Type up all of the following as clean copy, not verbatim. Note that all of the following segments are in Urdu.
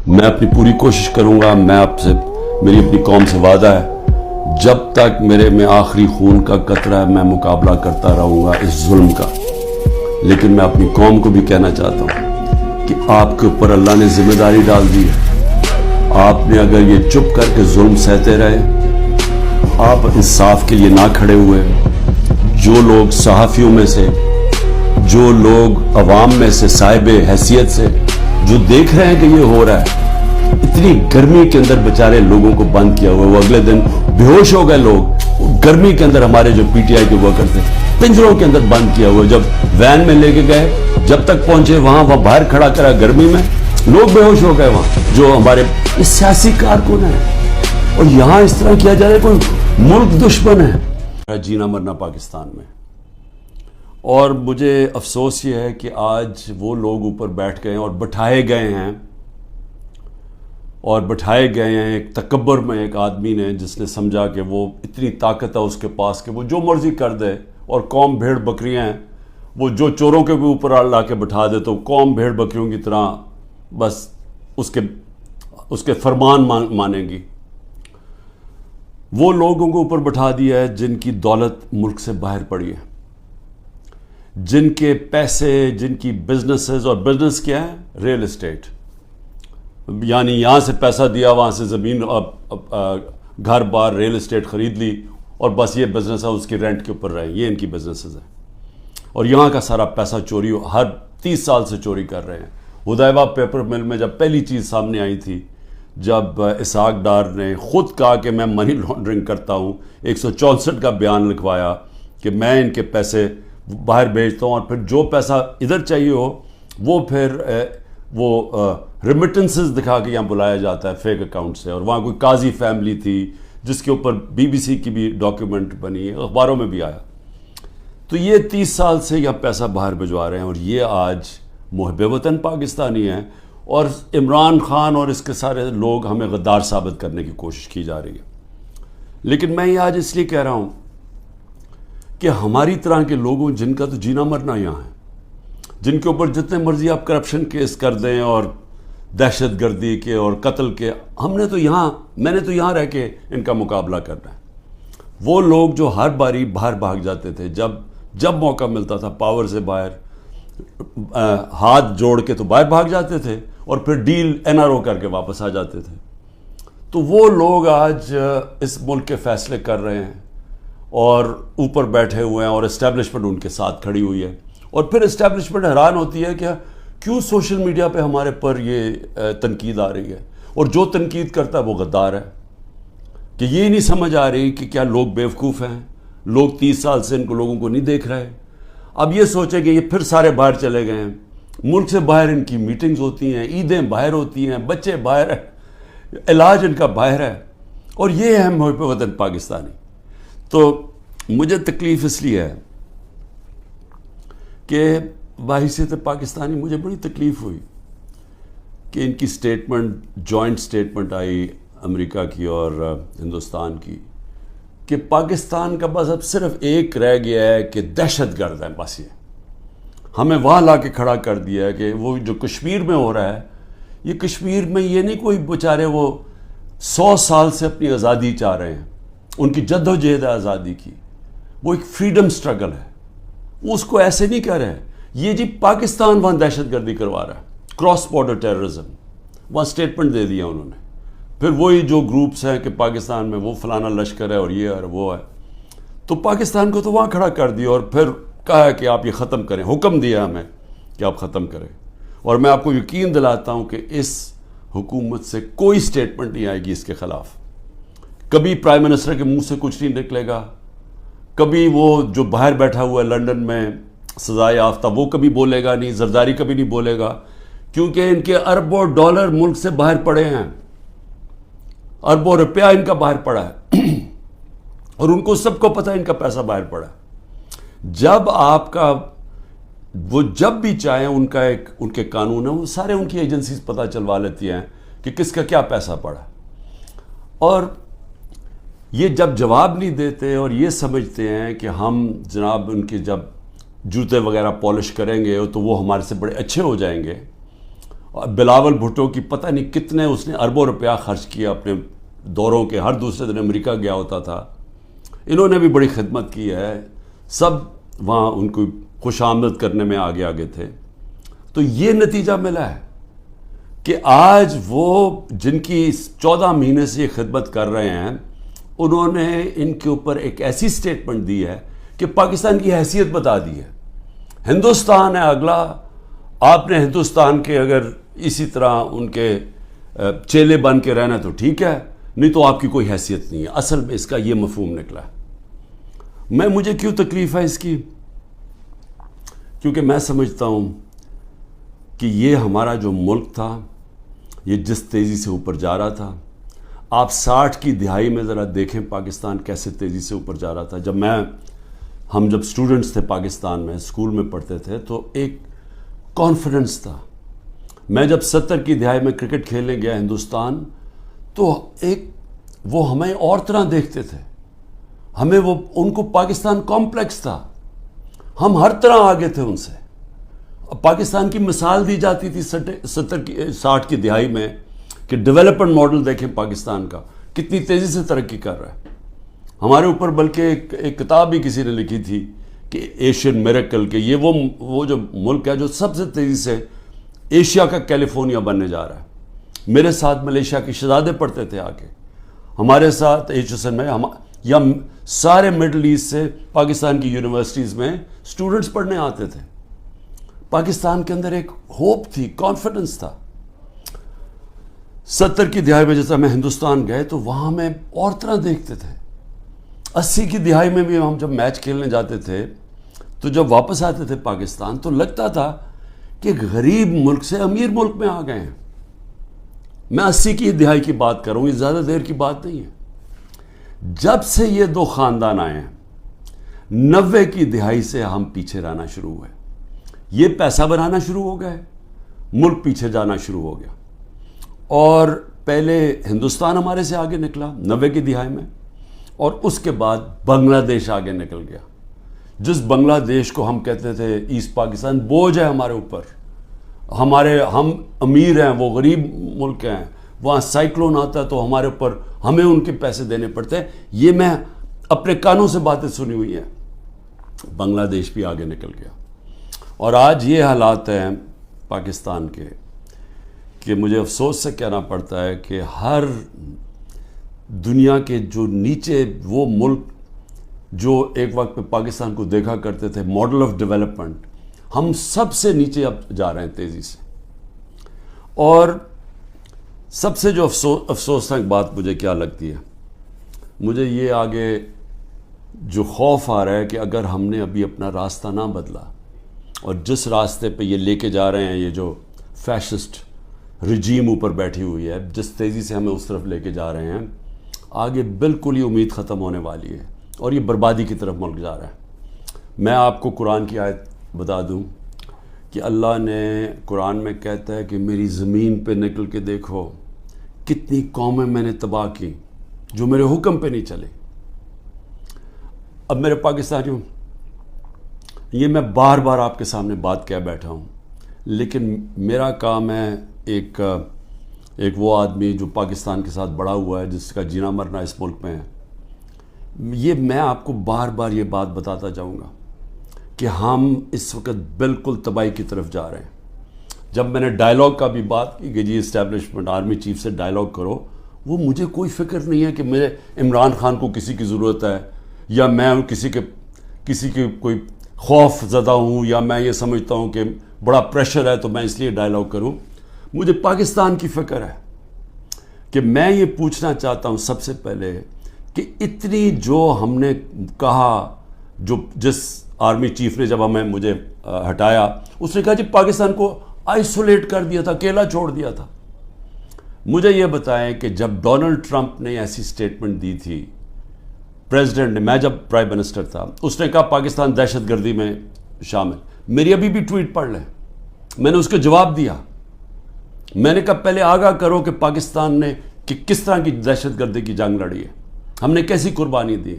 میں اپنی پوری کوشش کروں گا. میں آپ سے, میری اپنی قوم سے وعدہ ہے, جب تک میرے میں آخری خون کا قطرہ ہے میں مقابلہ کرتا رہوں گا اس ظلم کا. لیکن میں اپنی قوم کو بھی کہنا چاہتا ہوں کہ آپ کے اوپر اللہ نے ذمہ داری ڈال دی ہے. آپ نے اگر یہ چپ کر کے ظلم سہتے رہے, آپ انصاف کے لیے نہ کھڑے ہوئے, جو لوگ صحافیوں میں سے, جو لوگ عوام میں سے صاحب حیثیت سے جو دیکھ رہے ہیں کہ یہ ہو رہا ہے, اتنی گرمی کے اندر بیچارے لوگوں کو بند کیا ہوا, وہ اگلے دن بے ہوش ہو گئے لوگ گرمی کے اندر. ہمارے جو پی ٹی آئی کے ورکر تھے پنجروں کے اندر بند کیا ہوا, جب وین میں لے کے گئے, جب تک پہنچے وہاں باہر کھڑا کرا گرمی میں, لوگ بے ہوش ہو گئے وہاں. جو ہمارے سیاسی کارکن ہیں, اور یہاں اس طرح کیا جا رہا ہے, کوئی ملک دشمن ہے. جینا مرنا پاکستان میں. اور مجھے افسوس یہ ہے کہ آج وہ لوگ اوپر بیٹھ گئے ہیں اور بٹھائے گئے ہیں, ایک تکبر میں ایک آدمی نے, جس نے سمجھا کہ وہ اتنی طاقت ہے اس کے پاس کہ وہ جو مرضی کر دے, اور قوم بھیڑ بکریاں ہیں, وہ جو چوروں کے بھی اوپر لا کے بٹھا دے تو قوم بھیڑ بکریوں کی طرح بس اس کے فرمان مانیں گی. وہ لوگوں کو اوپر بٹھا دیا ہے جن کی دولت ملک سے باہر پڑی ہے, جن کے پیسے, جن کی بزنسز, اور بزنس کیا ہے, ریل اسٹیٹ. یعنی یہاں سے پیسہ دیا, وہاں سے زمین, گھر بار, ریل اسٹیٹ خرید لی, اور بس یہ بزنس ہے, اس کی رینٹ کے اوپر رہے. یہ ان کی بزنسز ہیں, اور یہاں کا سارا پیسہ چوری ہر 30 سال سے چوری کر رہے ہیں. ہدیبہ پیپر مل میں جب پہلی چیز سامنے آئی تھی, جب اسحاق ڈار نے خود کہا کہ میں منی لانڈرنگ کرتا ہوں, 164 کا بیان لکھوایا کہ میں ان کے پیسے باہر بھیجتا ہوں, اور پھر جو پیسہ ادھر چاہیے ہو وہ پھر ریمیٹنسز دکھا کے یہاں بلایا جاتا ہے فیک اکاؤنٹ سے. اور وہاں کوئی قاضی فیملی تھی جس کے اوپر BBC کی بھی ڈاکیومنٹ بنی ہے, اخباروں میں بھی آیا. تو یہ 30 سال سے یہاں پیسہ باہر بھجوا رہے ہیں, اور یہ آج محب وطن پاکستانی ہیں, اور عمران خان اور اس کے سارے لوگ ہمیں غدار ثابت کرنے کی کوشش کی جا رہی ہے. لیکن میں یہ آج اس لیے کہہ رہا ہوں کہ ہماری طرح کے لوگوں, جن کا تو جینا مرنا یہاں ہے, جن کے اوپر جتنے مرضی آپ کرپشن کیس کر دیں اور دہشت گردی کے اور قتل کے, میں نے تو یہاں رہ کے ان کا مقابلہ کرنا ہے. وہ لوگ جو ہر باری باہر بھاگ جاتے تھے, جب موقع ملتا تھا پاور سے باہر, ہاتھ جوڑ کے تو باہر بھاگ جاتے تھے, اور پھر ڈیل NRO کر کے واپس آ جاتے تھے. تو وہ لوگ آج اس ملک کے فیصلے کر رہے ہیں, اور اوپر بیٹھے ہوئے ہیں, اور اسٹیبلشمنٹ ان کے ساتھ کھڑی ہوئی ہے. اور پھر اسٹیبلشمنٹ حیران ہوتی ہے کہ کیوں سوشل میڈیا پہ ہمارے پر یہ تنقید آ رہی ہے, اور جو تنقید کرتا ہے وہ غدار ہے. کہ یہ نہیں سمجھ آ رہی کہ کیا لوگ بیوقوف ہیں, لوگ 30 سال سے ان کو لوگوں کو نہیں دیکھ رہے. اب یہ سوچیں کہ یہ پھر سارے باہر چلے گئے ہیں, ملک سے باہر ان کی میٹنگز ہوتی ہیں, عیدیں باہر ہوتی ہیں, بچے باہر ہیں, علاج ان کا باہر ہے, اور یہ ہے محب وطن پاکستانی. تو مجھے تکلیف اس لیے ہے کہ بحیثیت پاکستانی مجھے بڑی تکلیف ہوئی کہ ان کی سٹیٹمنٹ, جوائنٹ سٹیٹمنٹ آئی امریکہ کی اور ہندوستان کی, کہ پاکستان کا بس اب صرف ایک رہ گیا ہے کہ دہشت گرد ہے. بس یہ ہمیں وہاں لا کے کھڑا کر دیا ہے کہ وہ جو کشمیر میں ہو رہا ہے, یہ کشمیر میں یہ نہیں کوئی بیچارے وہ 100 سال سے اپنی آزادی چاہ رہے ہیں, ان کی جد و جہد ہے آزادی کی, وہ ایک فریڈم سٹرگل ہے, وہ اس کو ایسے نہیں کہہ رہے. یہ جی پاکستان وہاں دہشت گردی کروا رہا ہے, کراس بارڈر ٹیررزم, وہاں سٹیٹمنٹ دے دیا انہوں نے. پھر وہی جو گروپس ہیں کہ پاکستان میں وہ فلانا لشکر ہے اور یہ اور وہ ہے, تو پاکستان کو تو وہاں کھڑا کر دیا, اور پھر کہا ہے کہ آپ یہ ختم کریں, حکم دیا ہمیں کہ آپ ختم کریں. اور میں آپ کو یقین دلاتا ہوں کہ اس حکومت سے کوئی سٹیٹمنٹ نہیں آئے گی اس کے خلاف. کبھی پرائم منسٹر کے منہ سے کچھ نہیں نکلے گا, کبھی وہ جو باہر بیٹھا ہوا ہے لنڈن میں سزائے یافتہ, وہ کبھی بولے گا نہیں, زرداری کبھی نہیں بولے گا, کیونکہ ان کے اربوں ڈالر ملک سے باہر پڑے ہیں, اربوں روپیہ ان کا باہر پڑا ہے, اور ان کو سب کو پتہ ہے ان کا پیسہ باہر پڑا ہے. جب آپ کا وہ جب بھی چاہیں ان کے قانون ہیں, وہ سارے ان کی ایجنسیز پتہ چلوا لیتی ہیں کہ کس کا کیا پیسہ پڑا. اور یہ جب جواب نہیں دیتے اور یہ سمجھتے ہیں کہ ہم جناب ان کے جب جوتے وغیرہ پالش کریں گے تو وہ ہمارے سے بڑے اچھے ہو جائیں گے, اور بلاول بھٹو کی پتہ نہیں کتنے اس نے اربوں روپیہ خرچ کیا اپنے دوروں کے، ہر دوسرے دن امریکہ گیا ہوتا تھا. انہوں نے بھی بڑی خدمت کی ہے، سب وہاں ان کو خوش آمد کرنے میں آگے آگے تھے. تو یہ نتیجہ ملا ہے کہ آج وہ جن کی 14 مہینے سے یہ خدمت کر رہے ہیں، انہوں نے ان کے اوپر ایک ایسی سٹیٹمنٹ دی ہے کہ پاکستان کی حیثیت بتا دی ہے. ہندوستان ہے اگلا، آپ نے ہندوستان کے اگر اسی طرح ان کے چیلے بن کے رہنا تو ٹھیک ہے، نہیں تو آپ کی کوئی حیثیت نہیں ہے. اصل میں اس کا یہ مفہوم نکلا ہے. مجھے کیوں تکلیف ہے اس کی؟ کیونکہ میں سمجھتا ہوں کہ یہ ہمارا جو ملک تھا، یہ جس تیزی سے اوپر جا رہا تھا، آپ 60 کی دہائی میں ذرا دیکھیں پاکستان کیسے تیزی سے اوپر جا رہا تھا. ہم جب اسٹوڈنٹس تھے پاکستان میں، اسکول میں پڑھتے تھے، تو ایک کانفیڈنس تھا. میں جب 70 کی دہائی میں کرکٹ کھیلنے گیا ہندوستان، تو وہ ہمیں اور طرح دیکھتے تھے، ان کو پاکستان کمپلیکس تھا، ہم ہر طرح آگے تھے ان سے. پاکستان کی مثال دی جاتی تھی 60 کی دہائی میں کہ ڈیولپمنٹ ماڈل دیکھیں پاکستان کا کتنی تیزی سے ترقی کر رہا ہے. ہمارے اوپر بلکہ ایک کتاب بھی کسی نے لکھی تھی کہ ایشین میریکل، کہ یہ وہ جو ملک ہے جو سب سے تیزی سے ایشیا کا کیلیفورنیا بننے جا رہا ہے. میرے ساتھ ملیشیا کے شہزادے پڑھتے تھے آگے ہمارے ساتھ HSN میں، یا سارے مڈل ایسٹ سے پاکستان کی یونیورسٹیز میں اسٹوڈنٹس پڑھنے آتے تھے. پاکستان کے اندر ایک ہوپ تھی، کانفیڈنس تھا. 70 کی دہائی میں جیسا میں ہندوستان گئے تو وہاں میں اور طرح دیکھتے تھے. 80 کی دہائی میں بھی ہم جب میچ کھیلنے جاتے تھے تو جب واپس آتے تھے پاکستان تو لگتا تھا کہ غریب ملک سے امیر ملک میں آ گئے ہیں. میں 80 کی دہائی کی بات کر رہا ہوں، یہ زیادہ دیر کی بات نہیں ہے. جب سے یہ دو خاندان آئے ہیں، 90 کی دہائی سے ہم پیچھے رہنا شروع ہوئے. یہ پیسہ بنانا شروع ہو گئے، ملک پیچھے جانا شروع ہو گیا. اور پہلے ہندوستان ہمارے سے آگے نکلا 90 کی دہائی میں، اور اس کے بعد بنگلہ دیش آگے نکل گیا. جس بنگلہ دیش کو ہم کہتے تھے ایسٹ پاکستان، بوجھ ہے ہمارے اوپر، ہم امیر ہیں، وہ غریب ملک ہیں، وہاں سائیکلون آتا ہے تو ہمارے اوپر ہمیں ان کے پیسے دینے پڑتے ہیں. یہ میں اپنے کانوں سے باتیں سنی ہوئی ہیں. بنگلہ دیش بھی آگے نکل گیا. اور آج یہ حالات ہیں پاکستان کے کہ مجھے افسوس سے کہنا پڑتا ہے کہ ہر دنیا کے جو نیچے وہ ملک جو ایک وقت پہ پاکستان کو دیکھا کرتے تھے ماڈل آف ڈیولپمنٹ، ہم سب سے نیچے اب جا رہے ہیں تیزی سے. اور سب سے جو افسوسناک بات مجھے کیا لگتی ہے، مجھے یہ آگے جو خوف آ رہا ہے کہ اگر ہم نے ابھی اپنا راستہ نہ بدلا اور جس راستے پہ یہ لے کے جا رہے ہیں، یہ جو فیشسٹ رجیم اوپر بیٹھی ہوئی ہے، جس تیزی سے ہمیں اس طرف لے کے جا رہے ہیں، آگے بالکل ہی امید ختم ہونے والی ہے اور یہ بربادی کی طرف ملک جا رہا ہے. میں آپ کو قرآن کی آیت بتا دوں کہ اللہ نے قرآن میں کہتا ہے کہ میری زمین پہ نکل کے دیکھو کتنی قومیں میں نے تباہ کی جو میرے حکم پہ نہیں چلے. اب میرے پاکستانیوں، یہ میں بار بار آپ کے سامنے بات کہہ بیٹھا ہوں، لیکن میرا کام ہے ایک وہ آدمی جو پاکستان کے ساتھ بڑا ہوا ہے، جس کا جینا مرنا اس ملک میں ہے، یہ میں آپ کو بار بار یہ بات بتاتا جاؤں گا کہ ہم اس وقت بالکل تباہی کی طرف جا رہے ہیں. جب میں نے ڈائلاگ کا بھی بات کی کہ جی اسٹیبلشمنٹ آرمی چیف سے ڈائلاگ کرو، وہ مجھے کوئی فکر نہیں ہے کہ میرے عمران خان کو کسی کی ضرورت ہے، یا میں کسی کے کوئی خوف زدہ ہوں، یا میں یہ سمجھتا ہوں کہ بڑا پریشر ہے تو میں اس لیے ڈائلاگ کروں. مجھے پاکستان کی فکر ہے کہ میں یہ پوچھنا چاہتا ہوں سب سے پہلے کہ اتنی جو ہم نے کہا، جس آرمی چیف نے جب مجھے ہٹایا، اس نے کہا جی پاکستان کو آئسولیٹ کر دیا تھا، اکیلا چھوڑ دیا تھا. مجھے یہ بتائیں کہ جب ڈونلڈ ٹرمپ نے ایسی سٹیٹمنٹ دی تھی، پریزیڈنٹ نے، میں جب پرائم منسٹر تھا، اس نے کہا پاکستان دہشت گردی میں شامل. میری ابھی بھی ٹویٹ پڑھ لیں، میں نے اس کے جواب دیا. میں نے کہا پہلے آگاہ کرو کہ پاکستان نے کس طرح کی دہشت گردی کی جنگ لڑی ہے، ہم نے کیسی قربانی دی.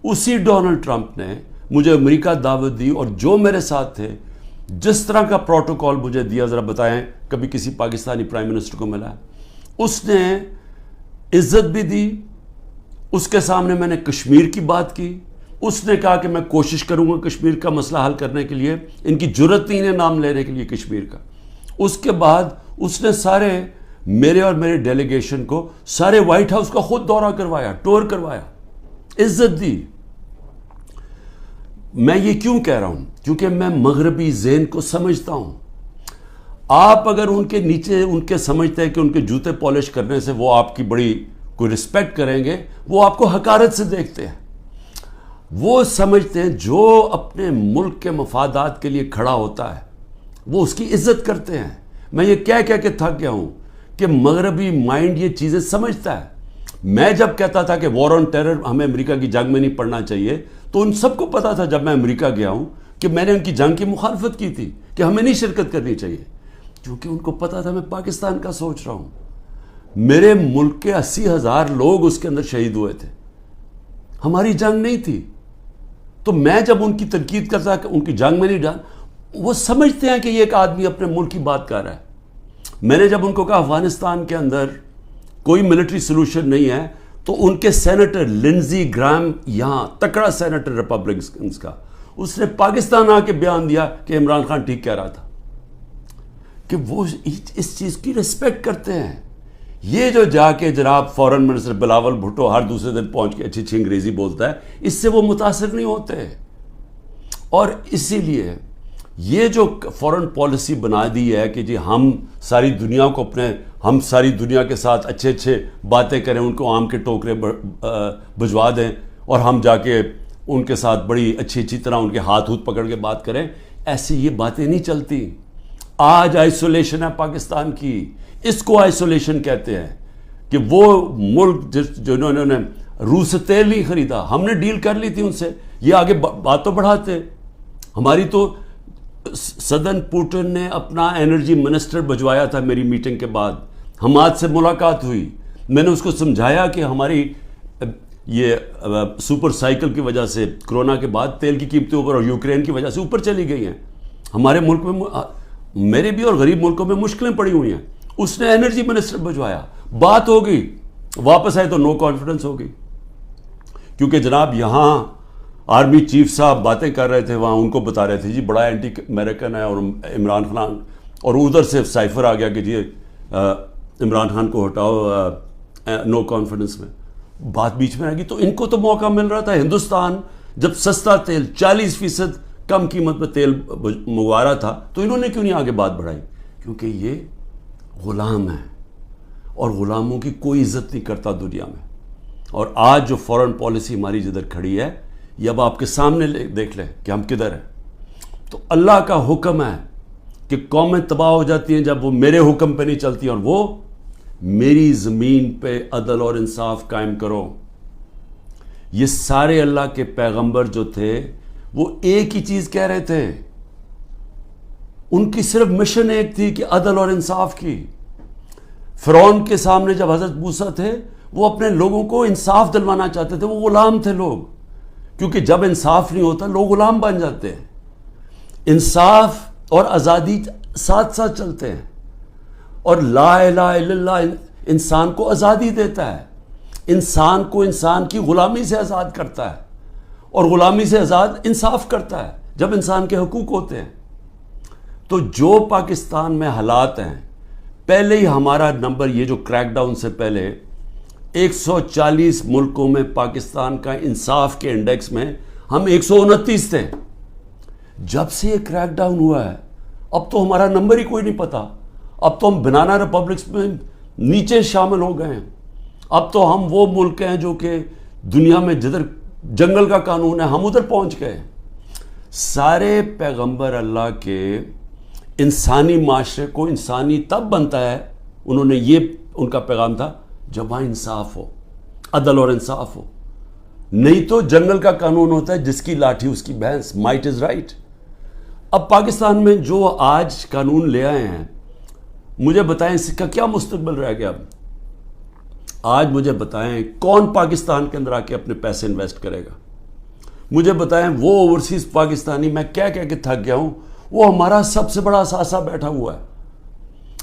اسی ڈونلڈ ٹرمپ نے مجھے امریکہ دعوت دی، اور جو میرے ساتھ تھے جس طرح کا پروٹوکول مجھے دیا، ذرا بتائیں کبھی کسی پاکستانی پرائم منسٹر کو ملا ہے؟ اس نے عزت بھی دی، اس کے سامنے میں نے کشمیر کی بات کی، اس نے کہا کہ میں کوشش کروں گا کشمیر کا مسئلہ حل کرنے کے لیے، ان کی جرت نہیں ہے نام لینے کے لیے کشمیر کا۔ اس کے بعد اس نے سارے میرے اور میرے ڈیلیگیشن کو سارے وائٹ ہاؤس کا خود دورہ کروایا، ٹور کروایا، عزت دی۔ میں یہ کیوں کہہ رہا ہوں؟ کیونکہ میں مغربی ذہن کو سمجھتا ہوں۔ آپ اگر ان کے نیچے ان کے سمجھتے ہیں کہ ان کے جوتے پالش کرنے سے وہ آپ کی بڑی کوئی رسپیکٹ کریں گے، وہ آپ کو حقارت سے دیکھتے ہیں۔ وہ سمجھتے ہیں جو اپنے ملک کے مفادات کے لیے کھڑا ہوتا ہے وہ اس کی عزت کرتے ہیں۔ میں یہ کہہ کے تھک گیا ہوں کہ مغربی مائنڈ یہ چیزیں سمجھتا ہے۔ میں جب کہتا تھا کہ وار آن ٹیرر ہمیں امریکہ کی جنگ میں نہیں پڑنا چاہیے، تو ان سب کو پتا تھا جب میں امریکہ گیا ہوں کہ میں نے ان کی جنگ کی مخالفت کی تھی کہ ہمیں نہیں شرکت کرنی چاہیے، کیونکہ ان کو پتا تھا میں پاکستان کا سوچ رہا ہوں۔ میرے ملک کے 80,000 لوگ اس کے اندر شہید ہوئے تھے، ہماری جنگ نہیں تھی۔ تو میں جب ان کی تنقید کرتا کہ ان کی جنگ میں نہیں جان، وہ سمجھتے ہیں کہ یہ ایک آدمی اپنے ملک کی بات کر رہا ہے۔ میں نے جب ان کو کہا افغانستان کے اندر کوئی ملٹری سلوشن نہیں ہے، تو ان کے سینیٹر لنزی گرام، یہاں تکڑا سینیٹر ریپبلکنز کا، اس نے پاکستان آ کے بیان دیا کہ عمران خان ٹھیک کہہ رہا تھا، کہ وہ اس چیز کی رسپیکٹ کرتے ہیں۔ یہ جو جا کے جناب فورن منسٹر بلاول بھٹو ہر دوسرے دن پہنچ کے اچھی اچھی انگریزی بولتا ہے، اس سے وہ متاثر نہیں ہوتے۔ اور اسی لیے یہ جو فورن پالیسی بنا دی ہے کہ جی ہم ساری دنیا کو ہم ساری دنیا کے ساتھ اچھے اچھے باتیں کریں، ان کو آم کے ٹوکرے بھجوا دیں، اور ہم جا کے ان کے ساتھ بڑی اچھی طرح ان کے ہاتھ پکڑ کے بات کریں، ایسی یہ باتیں نہیں چلتی۔ آج آئسولیشن ہے پاکستان کی، اس کو آئسولیشن کہتے ہیں، کہ وہ ملک جنہوں نے روس سے تیل نہیں خریدا، ہم نے ڈیل کر لی تھی ان سے، یہ آگے بات تو بڑھاتے۔ ہماری تو صدر پوٹن نے اپنا انرجی منسٹر بھجوایا تھا میری میٹنگ کے بعد، حماد سے ملاقات ہوئی، میں نے اس کو سمجھایا کہ ہماری یہ سپر سائیکل کی وجہ سے کرونا کے بعد تیل کی قیمتیں اوپر اور یوکرین کی وجہ سے اوپر چلی گئی ہیں، ہمارے ملک میں، میرے بھی اور غریب ملکوں میں مشکلیں پڑی ہوئی ہیں۔ اس نے انرجی منسٹر بھجوایا، بات ہو گئی، واپس آئے تو نو کانفیڈنس ہو گئی، کیونکہ جناب یہاں آرمی چیف صاحب باتیں کر رہے تھے، وہاں ان کو بتا رہے تھے جی بڑا اینٹی امریکن ہے اور عمران خان، اور ادھر سے سائفر آ گیا کہ جی عمران خان کو ہٹاؤ نو کانفیڈنس میں، بات بیچ میں آ گئی۔ تو ان کو تو موقع مل رہا تھا، ہندوستان جب سستا تیل 40% کم قیمت پہ تیل منگوا رہا تھا، تو انہوں نے کیوں نہیں آگے بات بڑھائی؟ کیونکہ یہ غلام ہیں اور غلاموں کی کوئی عزت نہیں کرتا دنیا میں۔ اور آج جو فورن پالیسی ہماری جدھر کھڑی ہے، یہ اب آپ کے سامنے دیکھ لیں کہ ہم کدھر ہیں۔ تو اللہ کا حکم ہے کہ قومیں تباہ ہو جاتی ہیں جب وہ میرے حکم پہ نہیں چلتی، اور وہ میری زمین پہ عدل اور انصاف قائم کرو۔ یہ سارے اللہ کے پیغمبر جو تھے وہ ایک ہی چیز کہہ رہے تھے، ان کی صرف مشن ایک تھی کہ عدل اور انصاف کی۔ فرعون کے سامنے جب حضرت موسیٰ تھے، وہ اپنے لوگوں کو انصاف دلوانا چاہتے تھے، وہ غلام تھے لوگ، کیونکہ جب انصاف نہیں ہوتا لوگ غلام بن جاتے ہیں۔ انصاف اور آزادی ساتھ ساتھ چلتے ہیں، اور لا الہ الا اللہ انسان کو آزادی دیتا ہے، انسان کو انسان کی غلامی سے آزاد کرتا ہے، اور غلامی سے آزاد انصاف کرتا ہے جب انسان کے حقوق ہوتے ہیں۔ تو جو پاکستان میں حالات ہیں، پہلے ہی ہمارا نمبر، یہ جو کریک ڈاؤن سے پہلے 140 ملکوں میں پاکستان کا انصاف کے انڈیکس میں ہم 129 تھے۔ جب سے یہ کریک ڈاؤن ہوا ہے، اب تو ہمارا نمبر ہی کوئی نہیں پتا، اب تو ہم بنانا ریپبلکس میں نیچے شامل ہو گئے ہیں۔ اب تو ہم وہ ملک ہیں جو کہ دنیا میں جدھر جنگل کا قانون ہے، ہم ادھر پہنچ گئے۔ سارے پیغمبر اللہ کے انسانی معاشرے کو انسانی تب بنتا ہے، انہوں نے یہ ان کا پیغام تھا جب وہاں انصاف ہو، عدل اور انصاف ہو، نہیں تو جنگل کا قانون ہوتا ہے جس کی لاٹھی اس کی بھینس، مائٹ از رائٹ۔ اب پاکستان میں جو آج قانون لے آئے ہیں، مجھے بتائیں اس کا کیا مستقبل رہ گیا؟ آج مجھے بتائیں کون پاکستان کے اندر آ کے اپنے پیسے انویسٹ کرے گا؟ مجھے بتائیں وہ اوورسیز پاکستانی، میں کہہ کے تھک گیا ہوں، وہ ہمارا سب سے بڑا اثاثہ بیٹھا ہوا ہے.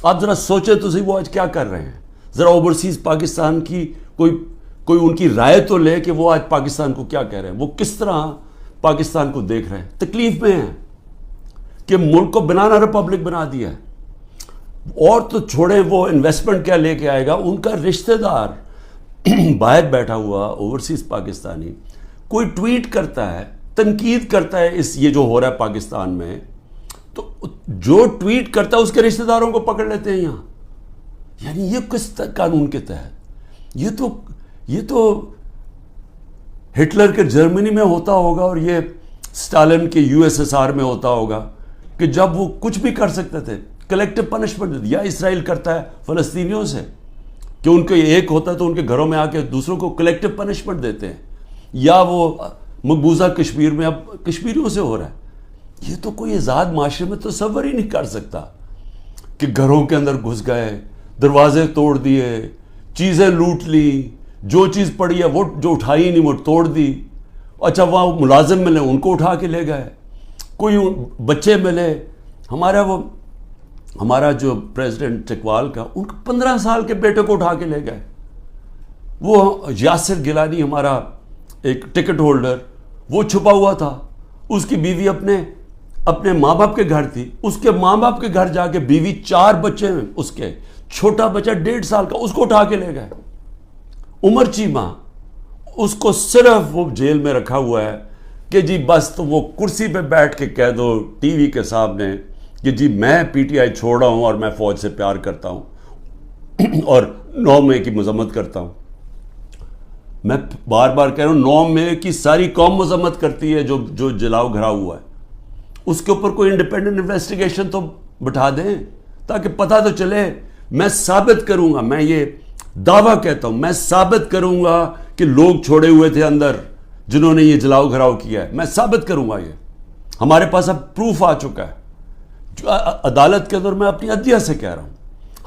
آپ ذرا سوچیں تو صحیح وہ آج کیا کر رہے ہیں. ذرا اوورسیز پاکستان کی کوئی ان کی رائے تو لے کہ وہ آج پاکستان کو کیا کہہ رہے ہیں, وہ کس طرح پاکستان کو دیکھ رہے ہیں. تکلیف میں ہیں کہ ملک کو بنانا ریپبلک بنا دیا ہے. اور تو چھوڑیں وہ انویسٹمنٹ کیا لے کے آئے گا, ان کا رشتہ دار باہر بیٹھا ہوا اوورسیز پاکستانی کوئی ٹویٹ کرتا ہے, تنقید کرتا ہے یہ جو ہو رہا ہے پاکستان میں, تو جو ٹویٹ کرتا ہے اس کے رشتہ داروں کو پکڑ لیتے ہیں یہاں. یعنی یہ کس قانون کے تحت؟ یہ تو ہٹلر کے جرمنی میں ہوتا ہوگا اور یہ اسٹالن کے USSR میں ہوتا ہوگا کہ جب وہ کچھ بھی کر سکتے تھے کلیکٹو پنشمنٹ. یا اسرائیل کرتا ہے فلسطینیوں سے کہ ان کے ایک ہوتا ہے تو ان کے گھروں میں آ کے دوسروں کو کلیکٹو پنشمنٹ دیتے ہیں. یا وہ مقبوضہ کشمیر میں اب کشمیریوں سے ہو رہا ہے. یہ تو کوئی آزاد معاشرے میں تصور ہی نہیں کر سکتا کہ گھروں کے اندر گھس گئے, دروازے توڑ دیے, چیزیں لوٹ لی, جو چیز پڑی ہے وہ جو اٹھائی نہیں وہ توڑ دی. اچھا وہاں ملازم ملے ان کو اٹھا کے لے گئے, کوئی بچے ملے. ہمارا جو پریزیڈنٹ چکوال کا, ان کو 15 سال کے بیٹے کو اٹھا کے لے گئے. وہ یاسر گیلانی ہمارا ایک ٹکٹ ہولڈر, وہ چھپا ہوا تھا, اس کی بیوی اپنے ماں باپ کے گھر تھی, اس کے ماں باپ کے گھر جا کے بیوی 4 بچے ہیں اس کے, چھوٹا بچہ 1.5 سال کا, اس کو اٹھا کے لے گئے. عمر چیمہ, اس کو صرف وہ جیل میں رکھا ہوا ہے کہ جی بس تو وہ کرسی پہ بیٹھ کے کہہ دو ٹی وی کے سامنے کہ جی میں PTI چھوڑ رہا ہوں اور میں فوج سے پیار کرتا ہوں اور 9 مئی کی مذمت کرتا ہوں. میں بار بار کہہ رہا ہوں 9 مئی کی ساری قوم مذمت کرتی ہے جو جلاؤ گھرا ہوا ہے. اس کے اوپر کوئی انڈیپینڈنٹ انویسٹیگیشن تو بٹھا دیں تاکہ پتہ تو چلے. میں ثابت کروں گا, میں یہ دعویٰ کہتا ہوں, میں ثابت کروں گا کہ لوگ چھوڑے ہوئے تھے اندر جنہوں نے یہ جلاؤ گھراؤ کیا ہے. میں ثابت کروں گا, یہ ہمارے پاس اب پروف آ چکا ہے. جو عدالت کے اندر میں اپنی عدلیہ سے کہہ رہا ہوں,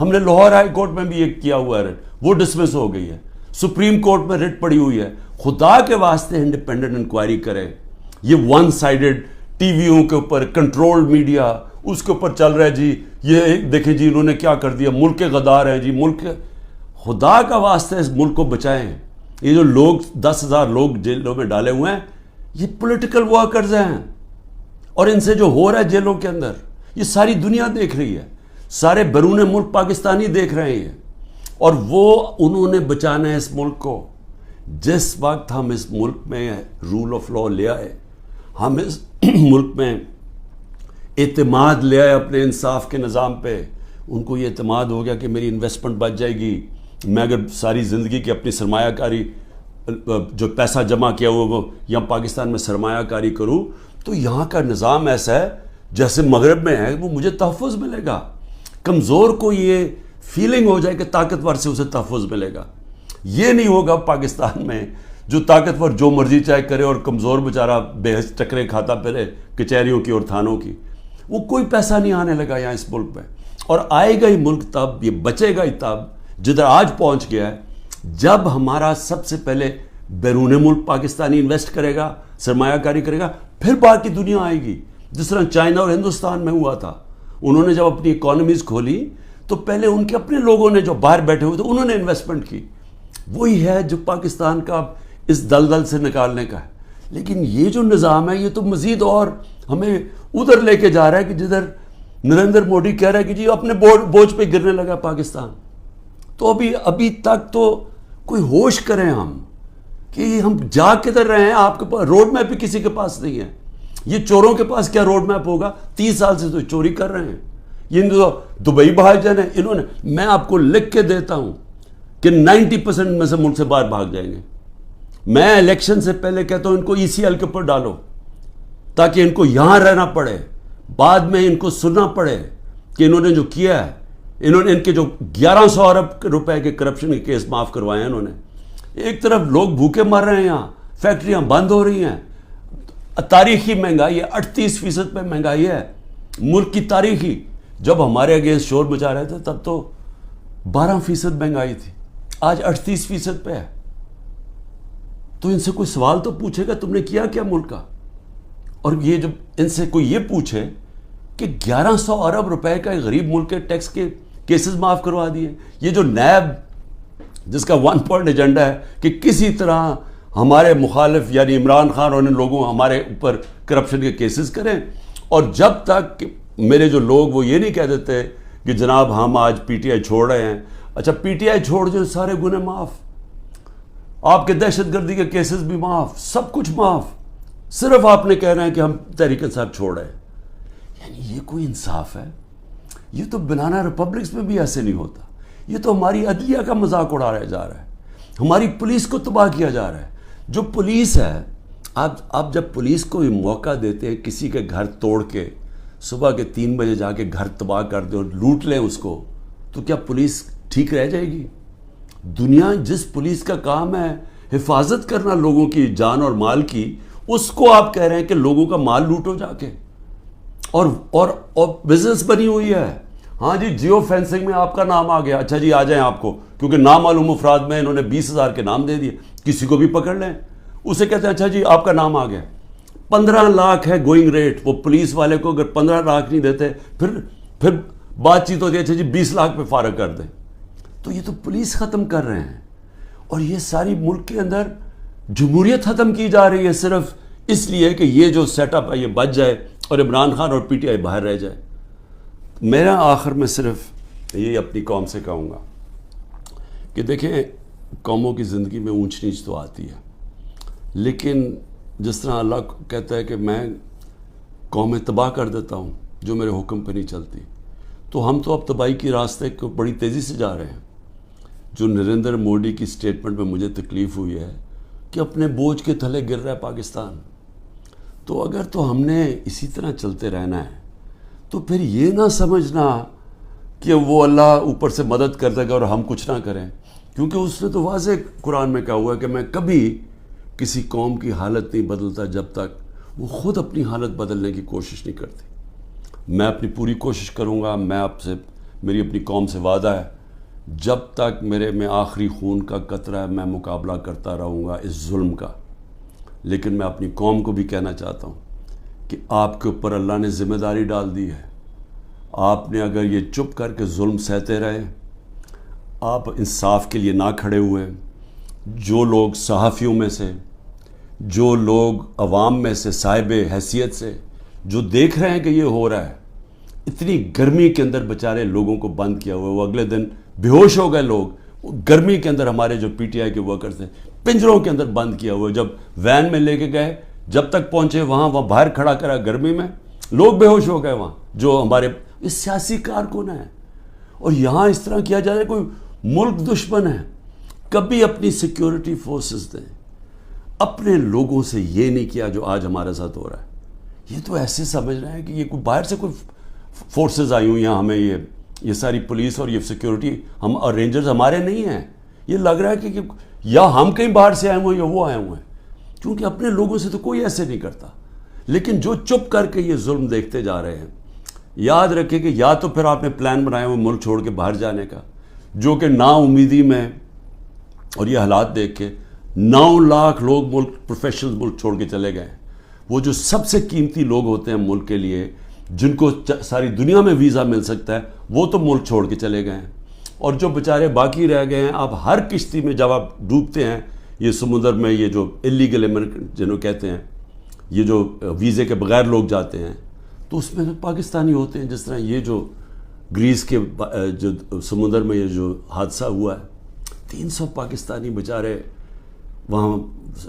ہم نے لاہور ہائی کورٹ میں بھی یہ کیا ہوا ہے ریٹ, وہ ڈسمس ہو گئی ہے. سپریم کورٹ میں ریٹ پڑی ہوئی ہے. خدا کے واسطے انڈیپینڈنٹ انکوائری کرے. یہ ون سائیڈڈ ٹی ویوں کے اوپر کنٹرولڈ میڈیا اس کے اوپر چل رہا ہے جی, یہ دیکھیں جی انہوں نے کیا کر دیا, ملک کے غدار ہیں جی, ملک خدا کا واسطہ اس ملک کو بچائیں. یہ جو لوگ 10,000 لوگ جیلوں میں ڈالے ہوئے ہیں یہ پولیٹیکل ورکرز ہیں, اور ان سے جو ہو رہا ہے جیلوں کے اندر یہ ساری دنیا دیکھ رہی ہے, سارے بیرون ملک پاکستانی دیکھ رہے ہیں, اور وہ انہوں نے بچانا ہے اس ملک کو. جس وقت ہم اس ملک میں رول آف لا لے آئے, ہم اس ملک میں اعتماد لے آئے اپنے انصاف کے نظام پہ, ان کو یہ اعتماد ہو گیا کہ میری انویسٹمنٹ بچ جائے گی, میں اگر ساری زندگی کی اپنی سرمایہ کاری جو پیسہ جمع کیا ہوا وہ یہاں پاکستان میں سرمایہ کاری کروں تو یہاں کا نظام ایسا ہے جیسے مغرب میں ہے, وہ مجھے تحفظ ملے گا. کمزور کو یہ فیلنگ ہو جائے کہ طاقتور سے اسے تحفظ ملے گا. یہ نہیں ہوگا پاکستان میں, جو طاقتور جو مرضی چاہے کرے اور کمزور بیچارہ بے حس ٹکرے کھاتا پھرے کچہریوں کی اور تھانوں کی. وہ کوئی پیسہ نہیں آنے لگا یہاں اس ملک میں, اور آئے گا ہی ملک تب, یہ بچے گا ہی تب جدھر آج پہنچ گیا ہے, جب ہمارا سب سے پہلے بیرون ملک پاکستانی انویسٹ کرے گا, سرمایہ کاری کرے گا, پھر باقی دنیا آئے گی. جس طرح چائنا اور ہندوستان میں ہوا تھا, انہوں نے جب اپنی اکانومیز کھولی تو پہلے ان کے اپنے لوگوں نے جو باہر بیٹھے ہوئے تھے انہوں نے انویسٹمنٹ کی. وہی ہے جو پاکستان کا اس دلدل سے نکالنے کا ہے. لیکن یہ جو نظام ہے یہ تو مزید اور ہمیں ادھر لے کے جا رہا ہے کہ جدھر نریندر مودی کہہ رہا ہے کہ جی اپنے بوجھ پہ گرنے لگا پاکستان. تو ابھی تک تو کوئی ہوش کریں ہم کہ ہم جا کدھر رہے ہیں. آپ کے پاس روڈ میپ بھی کسی کے پاس نہیں ہے. یہ چوروں کے پاس کیا روڈ میپ ہوگا؟ 30 سال سے تو چوری کر رہے ہیں. یہ جو دبئی بھاگ جانے انہوں نے, میں آپ کو لکھ کے دیتا ہوں کہ 90% میں سے ملک سے باہر بھاگ جائیں گے. میں الیکشن سے پہلے کہتا ہوں ان کو ECL کے اوپر ڈالو تاکہ ان کو یہاں رہنا پڑے, بعد میں ان کو سننا پڑے کہ انہوں نے جو کیا ہے, انہوں نے ان کے جو 1100 ارب روپے کے کرپشن کے کیس معاف کروائے ہیں انہوں نے. ایک طرف لوگ بھوکے مر رہے ہیں, یہاں فیکٹریاں بند ہو رہی ہیں, تاریخی مہنگائی ہے, 38% پہ مہنگائی ہے ملک کی تاریخی. جب ہمارے اگینسٹ شور مچا رہے تھے تب تو 12% مہنگائی تھی, آج 38% پہ ہے. تو ان سے کوئی سوال تو پوچھے گا تم نے کیا کیا ملک کا. اور یہ جب ان سے کوئی یہ پوچھے کہ 1100 ارب روپے کا ایک غریب ملک کے ٹیکس کے کیسز معاف کروا دیے. یہ جو نیب جس کا 1 پوائنٹ ایجنڈا ہے کہ کسی طرح ہمارے مخالف یعنی عمران خان اور ان لوگوں ہمارے اوپر کرپشن کے کیسز کریں, اور جب تک میرے جو لوگ وہ یہ نہیں کہہ دیتے کہ جناب ہم آج پی ٹی آئی چھوڑ رہے ہیں, اچھا پی ٹی آئی چھوڑ جو سارے گناہ معاف, آپ کے دہشت گردی کے کیسز بھی معاف, سب کچھ معاف, صرف آپ نے کہہ رہے ہیں کہ ہم تحریک انصاف چھوڑ رہے ہیں. یعنی یہ کوئی انصاف ہے؟ یہ تو بنانا ریپبلکس میں بھی ایسے نہیں ہوتا. یہ تو ہماری عدلیہ کا مذاق اڑایا جا رہا ہے, ہماری پولیس کو تباہ کیا جا رہا ہے. جو پولیس ہے, آپ جب پولیس کو یہ موقع دیتے ہیں کسی کے گھر توڑ کے صبح کے 3 بجے جا کے گھر تباہ کر دیں اور لوٹ لیں اس کو, تو کیا پولیس ٹھیک رہ جائے گی؟ دنیا جس پولیس کا کام ہے حفاظت کرنا لوگوں کی جان اور مال کی, اس کو آپ کہہ رہے ہیں کہ لوگوں کا مال لوٹو جا کے, اور بزنس بنی ہوئی ہے. ہاں جی جیو فینسنگ میں آپ کا نام آ گیا, اچھا جی آ جائیں آپ کو, کیونکہ نامعلوم افراد میں انہوں نے 20,000 کے نام دے دیے, کسی کو بھی پکڑ لیں, اسے کہتے ہیں اچھا جی آپ کا نام آ گیا. 15 لاکھ ہے گوئنگ ریٹ, وہ پولیس والے کو اگر 15 لاکھ نہیں دیتے پھر بات چیت ہوتی ہے اچھا جی 20 لاکھ پہ فارغ کر دیں. تو یہ تو پولیس ختم کر رہے ہیں, اور یہ ساری ملک کے اندر جمہوریت ختم کی جا رہی ہے صرف اس لیے کہ یہ جو سیٹ اپ ہے یہ بچ جائے اور عمران خان اور پی ٹی آئی باہر رہ جائے. میرا آخر میں صرف یہ اپنی قوم سے کہوں گا کہ دیکھیں قوموں کی زندگی میں اونچ نیچ تو آتی ہے, لیکن جس طرح اللہ کہتا ہے کہ میں قومیں تباہ کر دیتا ہوں جو میرے حکم پہ نہیں چلتی, تو ہم تو اب تباہی کی راستے کو بڑی تیزی سے جا رہے ہیں. جو نریندر مودی کی سٹیٹمنٹ میں مجھے تکلیف ہوئی ہے کہ اپنے بوجھ کے تھلے گر رہا ہے پاکستان, تو اگر تو ہم نے اسی طرح چلتے رہنا ہے تو پھر یہ نہ سمجھنا کہ وہ اللہ اوپر سے مدد کر دے گا اور ہم کچھ نہ کریں, کیونکہ اس نے تو واضح قرآن میں کہا ہوا ہے کہ میں کبھی کسی قوم کی حالت نہیں بدلتا جب تک وہ خود اپنی حالت بدلنے کی کوشش نہیں کرتی. میں اپنی پوری کوشش کروں گا, میں آپ سے, میری اپنی قوم سے وعدہ ہے, جب تک میرے میں آخری خون کا قطرہ ہے میں مقابلہ کرتا رہوں گا اس ظلم کا. لیکن میں اپنی قوم کو بھی کہنا چاہتا ہوں کہ آپ کے اوپر اللہ نے ذمہ داری ڈال دی ہے. آپ نے اگر یہ چپ کر کے ظلم سہتے رہے, آپ انصاف کے لیے نہ کھڑے ہوئے, جو لوگ صحافیوں میں سے, جو لوگ عوام میں سے صاحب حیثیت سے جو دیکھ رہے ہیں کہ یہ ہو رہا ہے, اتنی گرمی کے اندر بیچارے لوگوں کو بند کیا ہوا ہے, وہ اگلے دن بے ہوش ہو گئے لوگ, وہ گرمی کے اندر ہمارے جو پی ٹی آئی کے ورکرز تھے پنجروں کے اندر بند کیا ہوا ہے. جب وین میں لے کے گئے, جب تک پہنچے وہاں باہر کھڑا کرا گرمی میں, لوگ بے ہوش ہو گئے وہاں, جو ہمارے اس سیاسی کارکن ہیں. اور یہاں اس طرح کیا جا رہا ہے, کوئی ملک دشمن ہے. کبھی اپنی سیکیورٹی فورسز دیں, اپنے لوگوں سے یہ نہیں کیا جو آج ہمارے ساتھ ہو رہا ہے. یہ تو ایسے سمجھ رہے ہیں کہ یہ کوئی باہر سے کوئی فورسز آئی ہوئی ہیں, ہمیں یہ ساری پولیس اور یہ سیکیورٹی ہم اور رینجرز ہمارے نہیں ہیں. یہ لگ رہا ہے کہ یا ہم کہیں باہر سے آئے ہوئے ہیں یا وہ آئے ہوئے ہیں, کیونکہ اپنے لوگوں سے تو کوئی ایسے نہیں کرتا. لیکن جو چپ کر کے یہ ظلم دیکھتے جا رہے ہیں, یاد رکھیں کہ یا تو پھر آپ نے پلان بنایا ہوئے ملک چھوڑ کے باہر جانے کا, جو کہ نا امیدی میں اور یہ حالات دیکھ کے 9 لاکھ لوگ ملک پروفیشنل ملک چھوڑ کے چلے گئے. وہ جو سب سے قیمتی لوگ ہوتے ہیں ملک کے لیے, جن کو ساری دنیا میں ویزا مل سکتا ہے, وہ تو ملک چھوڑ کے چلے گئے ہیں. اور جو بیچارے باقی رہ گئے ہیں, آپ ہر کشتی میں جب آپ ڈوبتے ہیں یہ سمندر میں, یہ جو اللیگل امیگرنٹ جنہوں کہتے ہیں, یہ جو ویزے کے بغیر لوگ جاتے ہیں, تو اس میں پاکستانی ہوتے ہیں. جس طرح یہ جو گریس کے جو سمندر میں یہ جو حادثہ ہوا ہے, 300 پاکستانی بیچارے وہاں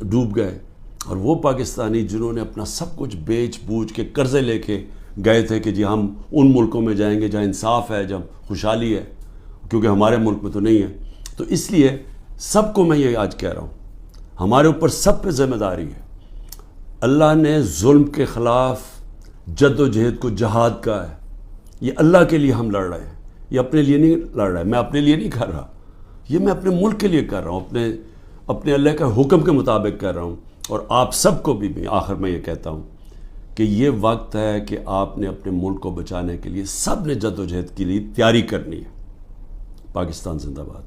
ڈوب گئے. اور وہ پاکستانی جنہوں نے اپنا سب کچھ بیچ بوجھ کے قرضے لے کے گئے تھے کہ جی ہم ان ملکوں میں جائیں گے جہاں انصاف ہے, جہاں خوشحالی ہے, کیونکہ ہمارے ملک میں تو نہیں ہے. تو اس لیے سب کو میں یہ آج کہہ رہا ہوں, ہمارے اوپر سب پہ ذمہ داری ہے. اللہ نے ظلم کے خلاف جد و جہد کو جہاد کہا ہے. یہ اللہ کے لیے ہم لڑ رہے ہیں, یہ اپنے لیے نہیں لڑ رہے. میں اپنے لیے نہیں کر رہا, یہ میں اپنے ملک کے لیے کر رہا ہوں, اپنے اللہ کا حکم کے مطابق کر رہا ہوں. اور آپ سب کو بھی آخر میں یہ کہتا ہوں کہ یہ وقت ہے کہ آپ نے اپنے ملک کو بچانے کے لیے سب نے جد و جہد کے لیے تیاری کرنی ہے. پاکستان زندہ باد.